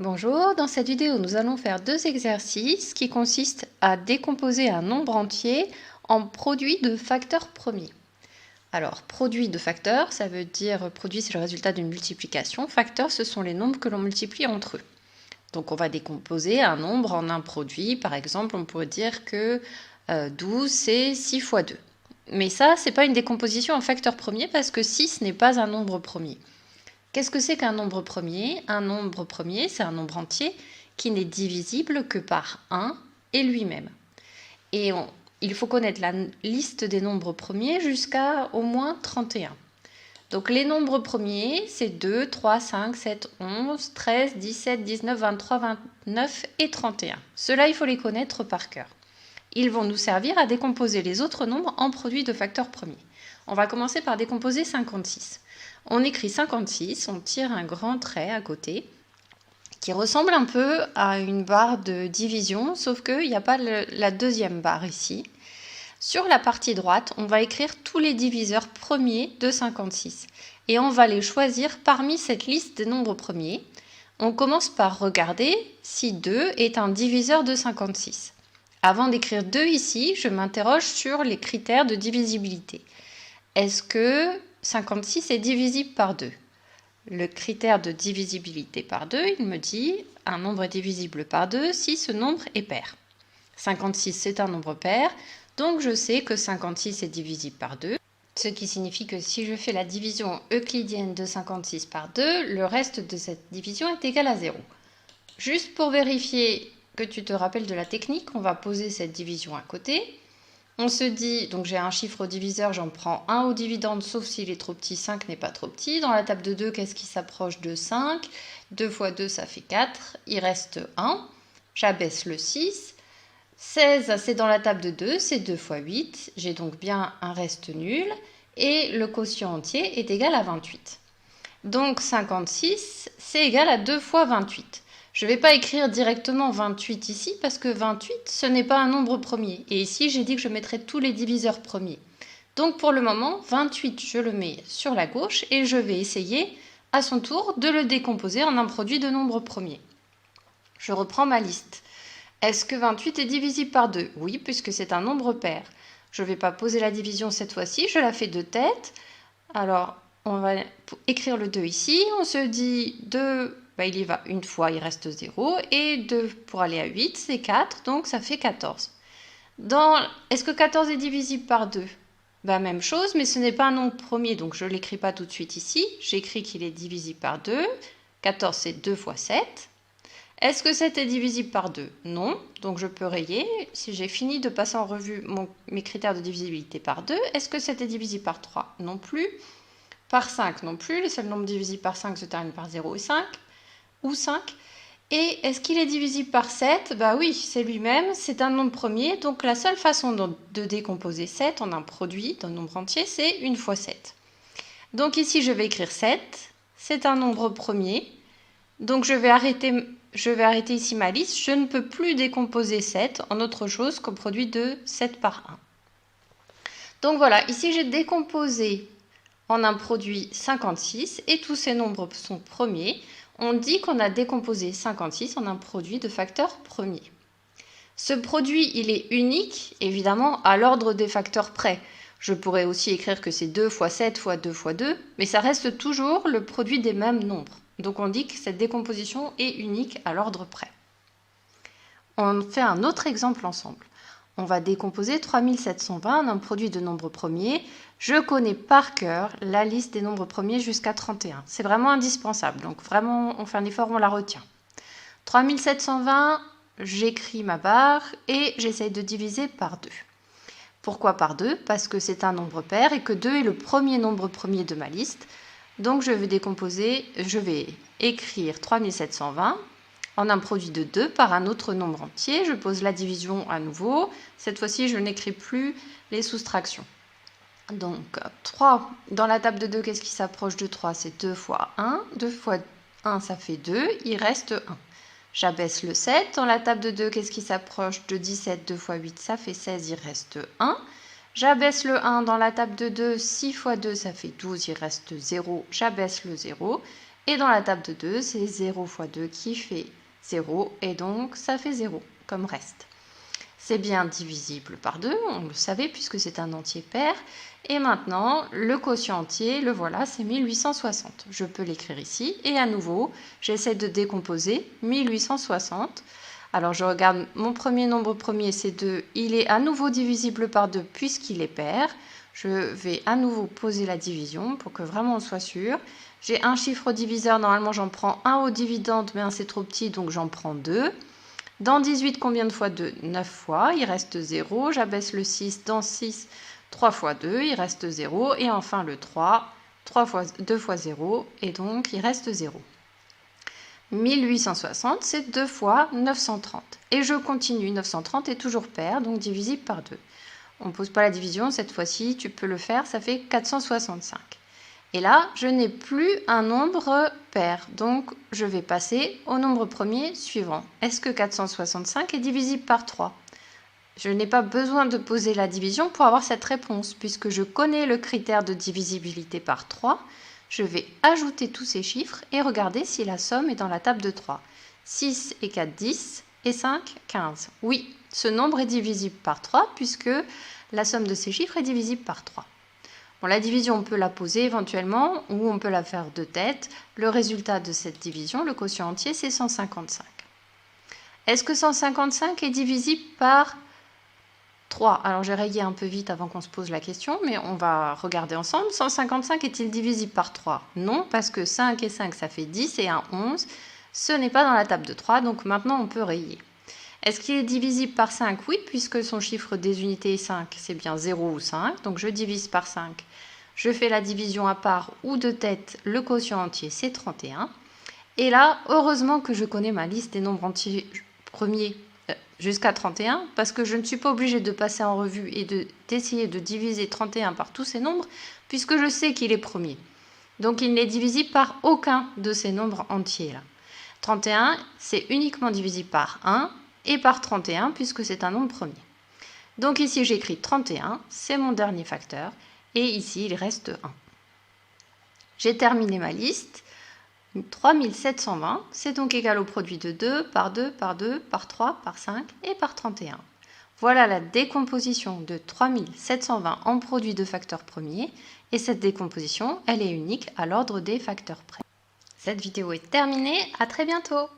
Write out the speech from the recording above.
Bonjour, dans cette vidéo nous allons faire deux exercices qui consistent à décomposer un nombre entier en produit de facteurs premiers. Alors, produit de facteurs, ça veut dire produit c'est le résultat d'une multiplication, facteurs ce sont les nombres que l'on multiplie entre eux. Donc on va décomposer un nombre en un produit, par exemple on pourrait dire que 12 c'est 6 fois 2. Mais ça, c'est pas une décomposition en facteurs premiers parce que 6 n'est pas un nombre premier. Qu'est-ce que c'est qu'un nombre premier? Un nombre premier, c'est un nombre entier qui n'est divisible que par 1 et lui-même. Et il faut connaître la liste des nombres premiers jusqu'à au moins 31. Donc les nombres premiers, c'est 2, 3, 5, 7, 11, 13, 17, 19, 23, 29 et 31. Ceux-là, il faut les connaître par cœur. Ils vont nous servir à décomposer les autres nombres en produits de facteurs premiers. On va commencer par décomposer 56. On écrit 56, on tire un grand trait à côté qui ressemble un peu à une barre de division, sauf qu'il n'y a pas la deuxième barre ici. Sur la partie droite, on va écrire tous les diviseurs premiers de 56 et on va les choisir parmi cette liste des nombres premiers. On commence par regarder si 2 est un diviseur de 56. Avant d'écrire 2 ici, je m'interroge sur les critères de divisibilité. Est-ce que 56 est divisible par 2? Le critère de divisibilité par 2, il me dit un nombre est divisible par 2 si ce nombre est pair. 56 c'est un nombre pair, donc je sais que 56 est divisible par 2, ce qui signifie que si je fais la division euclidienne de 56 par 2, le reste de cette division est égal à 0. Juste pour vérifier que tu te rappelles de la technique, on va poser cette division à côté. On se dit, donc j'ai un chiffre au diviseur, j'en prends un au dividende, sauf s'il est trop petit, 5 n'est pas trop petit. Dans la table de 2, qu'est-ce qui s'approche de 5? 2 fois 2, ça fait 4, il reste 1. J'abaisse le 6. 16, c'est dans la table de 2, c'est 2 fois 8. J'ai donc bien un reste nul. Et le quotient entier est égal à 28. Donc 56, c'est égal à 2 fois 28. Je ne vais pas écrire directement 28 ici parce que 28, ce n'est pas un nombre premier. Et ici, j'ai dit que je mettrais tous les diviseurs premiers. Donc pour le moment, 28, je le mets sur la gauche et je vais essayer à son tour de le décomposer en un produit de nombres premiers. Je reprends ma liste. Est-ce que 28 est divisible par 2? Oui, puisque c'est un nombre pair. Je ne vais pas poser la division cette fois-ci, je la fais de tête. Alors, on va écrire le 2 ici. On se dit 2, il y va une fois, il reste 0. Et 2 pour aller à 8, c'est 4, donc ça fait 14. Est-ce que 14 est divisible par 2? Même chose, mais ce n'est pas un nombre premier, donc je ne l'écris pas tout de suite ici. J'écris qu'il est divisible par 2. 14, c'est 2 fois 7. Est-ce que 7 est divisible par 2? Non, donc je peux rayer. Si j'ai fini de passer en revue mes critères de divisibilité par 2, est-ce que 7 est divisible par 3? Non plus. Par 5 non plus, les seuls nombres divisibles par 5 se terminent par 0 et 5, ou 5. Et est-ce qu'il est divisible par 7? Oui, c'est lui-même, c'est un nombre premier, donc la seule façon de décomposer 7 en un produit d'un nombre entier, c'est 1 fois 7. Donc ici, je vais écrire 7, c'est un nombre premier, donc je vais arrêter ici ma liste, je ne peux plus décomposer 7 en autre chose qu'au produit de 7 par 1. Donc voilà, ici j'ai décomposé en un produit 56 et tous ces nombres sont premiers. On dit qu'on a décomposé 56 en un produit de facteurs premiers. Ce produit, il est unique, évidemment, à l'ordre des facteurs près. Je pourrais aussi écrire que c'est 2 fois 7 fois 2 fois 2, mais ça reste toujours le produit des mêmes nombres. Donc on dit que cette décomposition est unique à l'ordre près. On fait un autre exemple ensemble. On va décomposer 3720 en un produit de nombres premiers. Je connais par cœur la liste des nombres premiers jusqu'à 31. C'est vraiment indispensable, donc vraiment on fait un effort, on la retient. 3720, j'écris ma barre et j'essaye de diviser par 2. Pourquoi par 2? Parce que c'est un nombre pair et que 2 est le premier nombre premier de ma liste. Donc je vais écrire 3720 en un produit de 2 par un autre nombre entier. Je pose la division à nouveau. Cette fois-ci, je n'écris plus les soustractions. Donc 3, dans la table de 2, qu'est-ce qui s'approche de 3? C'est 2 fois 1. 2 fois 1, ça fait 2. Il reste 1. J'abaisse le 7. Dans la table de 2, qu'est-ce qui s'approche de 17? 2 fois 8, ça fait 16. Il reste 1. J'abaisse le 1 dans la table de 2. 6 fois 2, ça fait 12. Il reste 0. J'abaisse le 0. Et dans la table de 2, c'est 0 fois 2 qui fait 0, et donc ça fait 0 comme reste. C'est bien divisible par 2, on le savait puisque c'est un entier pair. Et maintenant, le quotient entier, le voilà, c'est 1860. Je peux l'écrire ici. Et à nouveau, j'essaie de décomposer 1860. Alors je regarde mon premier nombre premier, c'est 2. Il est à nouveau divisible par 2 puisqu'il est pair. Je vais à nouveau poser la division pour que vraiment on soit sûr. J'ai un chiffre diviseur, normalement j'en prends un au dividende, mais un c'est trop petit, donc j'en prends 2. Dans 18, combien de fois 2? 9 fois, il reste 0. J'abaisse le 6. Dans 6, 3 fois 2, il reste 0. Et enfin le 3, 2 fois 0, et donc il reste 0. 1860, c'est 2 fois 930. Et je continue, 930 est toujours pair, donc divisible par 2. On ne pose pas la division, cette fois-ci, tu peux le faire, ça fait 465. Et là, je n'ai plus un nombre pair, donc je vais passer au nombre premier suivant. Est-ce que 465 est divisible par 3? Je n'ai pas besoin de poser la division pour avoir cette réponse, puisque je connais le critère de divisibilité par 3. Je vais ajouter tous ces chiffres et regarder si la somme est dans la table de 3. 6 et 4, 10, et 5, 15. Oui, ce nombre est divisible par 3, puisque la somme de ces chiffres est divisible par 3. Bon, la division, on peut la poser éventuellement ou on peut la faire de tête. Le résultat de cette division, le quotient entier, c'est 155. Est-ce que 155 est divisible par 3? Alors j'ai rayé un peu vite avant qu'on se pose la question, mais on va regarder ensemble. 155 est-il divisible par 3? Non, parce que 5 et 5, ça fait 10 et 1, 11. Ce n'est pas dans la table de 3, donc maintenant on peut rayer. Est-ce qu'il est divisible par 5? Oui, puisque son chiffre des unités est 5, c'est bien 0 ou 5, donc je divise par 5. Je fais la division à part ou de tête, le quotient entier c'est 31. Et là, heureusement que je connais ma liste des nombres entiers premiers jusqu'à 31, parce que je ne suis pas obligée de passer en revue et d'essayer de diviser 31 par tous ces nombres, puisque je sais qu'il est premier. Donc il n'est divisible par aucun de ces nombres entiers-là. 31, c'est uniquement divisible par 1, et par 31 puisque c'est un nombre premier. Donc ici j'écris 31, c'est mon dernier facteur, et ici il reste 1. J'ai terminé ma liste. 3720, c'est donc égal au produit de 2 par 2 par 2 par 3 par 5 et par 31. Voilà la décomposition de 3720 en produit de facteurs premiers, et cette décomposition, elle est unique à l'ordre des facteurs près. Cette vidéo est terminée, à très bientôt.